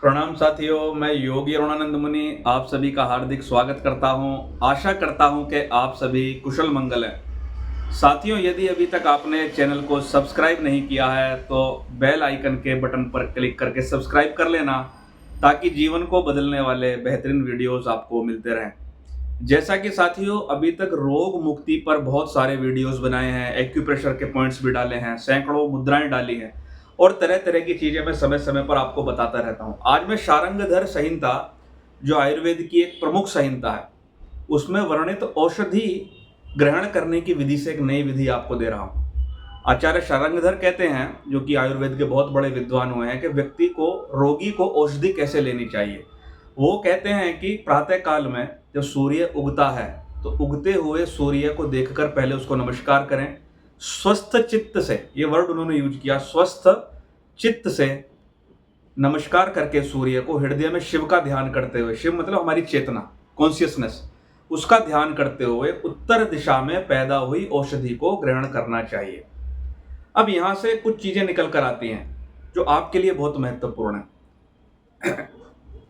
प्रणाम साथियों, मैं योगी अरुणानंद मुनि आप सभी का हार्दिक स्वागत करता हूं। आशा करता हूं कि आप सभी कुशल मंगल हैं। साथियों, यदि अभी तक आपने चैनल को सब्सक्राइब नहीं किया है तो बेल आइकन के बटन पर क्लिक करके सब्सक्राइब कर लेना, ताकि जीवन को बदलने वाले बेहतरीन वीडियोस आपको मिलते रहें। जैसा कि साथियों, अभी तक रोग मुक्ति पर बहुत सारे वीडियोस बनाए हैं, एक्यूप्रेशर के पॉइंट्स भी डाले हैं, सैकड़ों मुद्राएं डाली हैं और तरह तरह की चीजें मैं समय समय पर आपको बताता रहता हूं। आज मैं शारंगधर संहिता, जो आयुर्वेद की एक प्रमुख संहिता है, उसमें वर्णित औषधि ग्रहण करने की विधि से एक नई विधि आपको दे रहा हूं। आचार्य शारंगधर कहते हैं, जो कि आयुर्वेद के बहुत बड़े विद्वान हुए हैं, कि व्यक्ति को, रोगी को औषधि कैसे लेनी चाहिए। वो कहते हैं कि प्रातः काल में जब सूर्य उगता है तो उगते हुए सूर्य को देखकर पहले उसको नमस्कार करें। स्वस्थ चित्त से, ये वर्ड उन्होंने यूज किया, स्वस्थ चित्त से नमस्कार करके सूर्य को हृदय में शिव का ध्यान करते हुए, शिव मतलब हमारी चेतना, कॉन्शियसनेस, उसका ध्यान करते हुए उत्तर दिशा में पैदा हुई औषधि को ग्रहण करना चाहिए। अब यहां से कुछ चीजें निकल कर आती हैं जो आपके लिए बहुत महत्वपूर्ण है।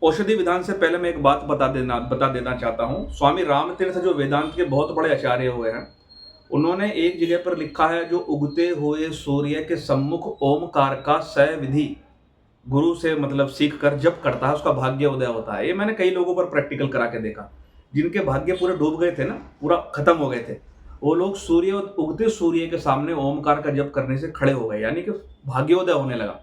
औषधि विधान से पहले मैं एक बात बता देना चाहता हूं। स्वामी रामतीर्थ, जो वेदांत के बहुत बड़े आचार्य हुए हैं, उन्होंने एक जगह पर लिखा है, जो उगते हुए सूर्य के सम्मुख ओमकार का सह विधि गुरु से मतलब सीख कर जब करता है, उसका भाग्य उदय होता है। ये मैंने कई लोगों पर प्रैक्टिकल करा के देखा, जिनके भाग्य पूरे डूब गए थे ना, पूरा खत्म हो गए थे, वो लोग उगते सूर्य के सामने ओमकार का जप करने से खड़े हो गए, यानी कि भाग्योदय होने लगा।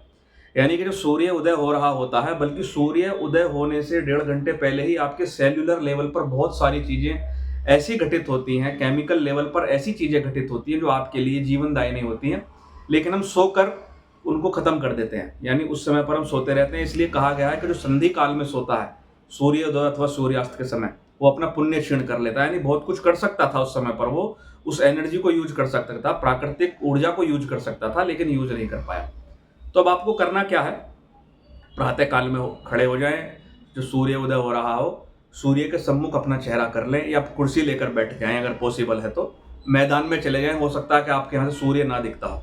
यानी कि जो सूर्य उदय हो रहा होता है, बल्कि सूर्य उदय होने से 1.5 घंटे पहले ही आपके सेल्यूलर लेवल पर बहुत सारी चीजें ऐसी घटित होती हैं, केमिकल लेवल पर ऐसी चीजें घटित होती हैं जो आपके लिए जीवनदायी होती हैं, लेकिन हम सोकर उनको खत्म कर देते हैं। यानी उस समय पर हम सोते रहते हैं। इसलिए कहा गया है कि जो संधि काल में सोता है, सूर्योदय अथवा सूर्यास्त के समय, वो अपना पुण्य क्षीण कर लेता है। यानी बहुत कुछ कर सकता था उस समय पर, वो उस एनर्जी को यूज कर सकता था, प्राकृतिक ऊर्जा को यूज कर सकता था, लेकिन यूज नहीं कर पाया। तो अब आपको करना क्या है, प्रातः काल में खड़े हो जाएं, जो सूर्य उदय हो रहा हो, सूर्य के सम्मुख अपना चेहरा कर लें, या कुर्सी लेकर बैठ जाएं, अगर पॉसिबल है तो मैदान में चले जाएं, हो सकता है कि आपके यहाँ से सूर्य ना दिखता हो।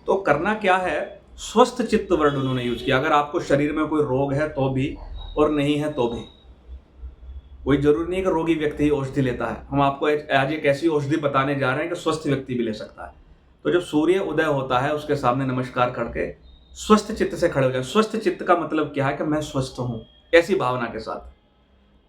तो करना क्या है, स्वस्थ चित्त वर्ड उन्होंने यूज किया। अगर आपको शरीर में कोई रोग है तो भी, और नहीं है तो भी, कोई जरूरी नहीं कि रोगी व्यक्ति ही औषधि लेता है। हम आपको आज एक ऐसी औषधि बताने जा रहे हैं कि स्वस्थ व्यक्ति भी ले सकता है। तो जब सूर्य उदय होता है, उसके सामने नमस्कार करके स्वस्थ चित्त से खड़े हो जाए। स्वस्थ चित्त का मतलब क्या है, कि मैं स्वस्थ हूं, ऐसी भावना के साथ,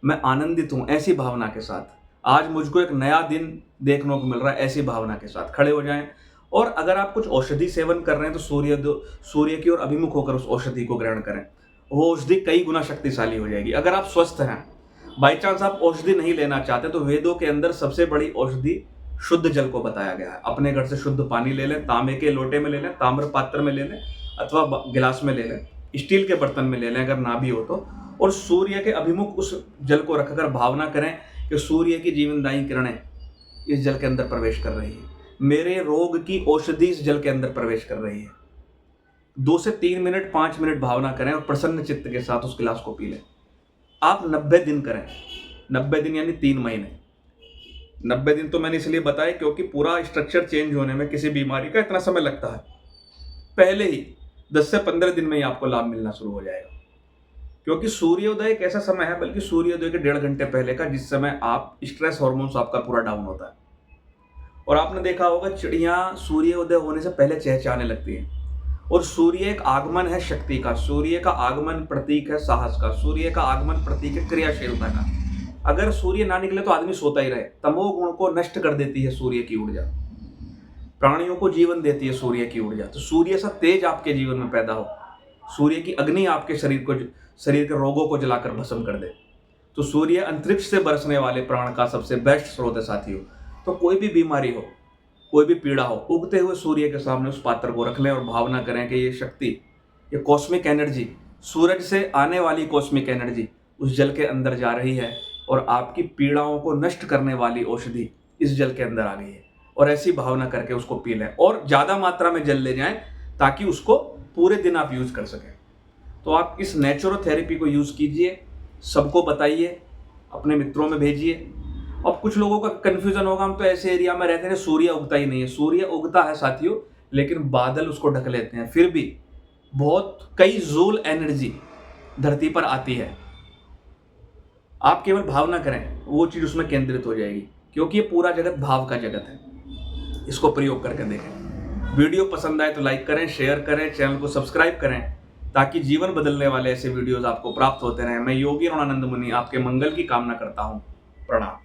मैं आनंदित हूं, ऐसी भावना के साथ, आज मुझको एक नया दिन देखने को मिल रहा है, ऐसी भावना के साथ खड़े हो जाएं। और अगर आप कुछ औषधि सेवन कर रहे हैं तो सूर्य की ओर अभिमुख होकर उस औषधि को ग्रहण करें। वो औषधि कई गुना शक्तिशाली हो जाएगी। अगर आप स्वस्थ हैं, बाई चांस आप औषधि नहीं लेना चाहते, तो वेदों के अंदर सबसे बड़ी औषधि शुद्ध जल को बताया गया है। अपने घर से शुद्ध पानी ले लें, तांबे के लोटे में ले लें, ताम्र पात्र में ले लें, अथवा गिलास में ले लें, स्टील के बर्तन में ले लें अगर ना भी हो तो, और सूर्य के अभिमुख उस जल को रखकर भावना करें कि सूर्य की जीवनदायी किरणें इस जल के अंदर प्रवेश कर रही है, मेरे रोग की औषधि इस जल के अंदर प्रवेश कर रही है। 2 से 3 मिनट, 5 मिनट भावना करें और प्रसन्न चित्त के साथ उस गिलास को पी लें। आप 90 दिन करें। 90 दिन यानी 3 महीने। 90 दिन तो मैंने इसलिए बताया क्योंकि पूरा स्ट्रक्चर चेंज होने में किसी बीमारी का इतना समय लगता है। पहले ही 10 से 15 दिन में ही आपको लाभ मिलना शुरू हो जाएगा, क्योंकि सूर्योदय एक ऐसा समय है, बल्कि सूर्योदय के 1.5 घंटे पहले का, जिस समय आप स्ट्रेस हार्मोन्स आपका पूरा डाउन होता है। और आपने देखा होगा, चिड़ियां सूर्योदय होने से पहले चहचहाने लगती हैं। और सूर्य एक आगमन है शक्ति का, सूर्य का आगमन प्रतीक है साहस का, सूर्य का आगमन प्रतीक है क्रियाशीलता का। अगर सूर्य ना निकले तो आदमी सोता ही रहे। तमोगुण को नष्ट कर देती है सूर्य की ऊर्जा, प्राणियों को जीवन देती है सूर्य की ऊर्जा। तो सूर्य सा तेज आपके जीवन में पैदा हो, सूर्य की अग्नि आपके शरीर के रोगों को जलाकर भस्म कर दे। तो सूर्य अंतरिक्ष से बरसने वाले प्राण का सबसे बेस्ट स्रोत है साथियों। तो कोई भी बीमारी हो, कोई भी पीड़ा हो, उगते हुए सूर्य के सामने उस पात्र को रख लें और भावना करें कि ये शक्ति, ये कॉस्मिक एनर्जी, सूरज से आने वाली कॉस्मिक एनर्जी उस जल के अंदर जा रही है, और आपकी पीड़ाओं को नष्ट करने वाली औषधि इस जल के अंदर आ गई है। और ऐसी भावना करके उसको पी लें, और ज़्यादा मात्रा में जल ले जाएं, ताकि उसको पूरे दिन आप यूज कर सकें। तो आप इस नेचुरोथेरेपी को यूज कीजिए, सबको बताइए, अपने मित्रों में भेजिए। अब कुछ लोगों का कंफ्यूजन होगा, हम तो ऐसे एरिया में रहते हैं सूर्य उगता ही नहीं है। सूर्य उगता है साथियों, लेकिन बादल उसको ढक लेते हैं। फिर भी बहुत कई जूल एनर्जी धरती पर आती है, आप केवल भावना करें, वो चीज़ उसमें केंद्रित हो जाएगी, क्योंकि ये पूरा जगत भाव का जगत है। इसको प्रयोग करके देखें। वीडियो पसंद आए तो लाइक करें, शेयर करें, चैनल को सब्सक्राइब करें, ताकि जीवन बदलने वाले ऐसे वीडियोस आपको प्राप्त होते रहें। मैं योगी ऋणानंद मुनि आपके मंगल की कामना करता हूँ। प्रणाम।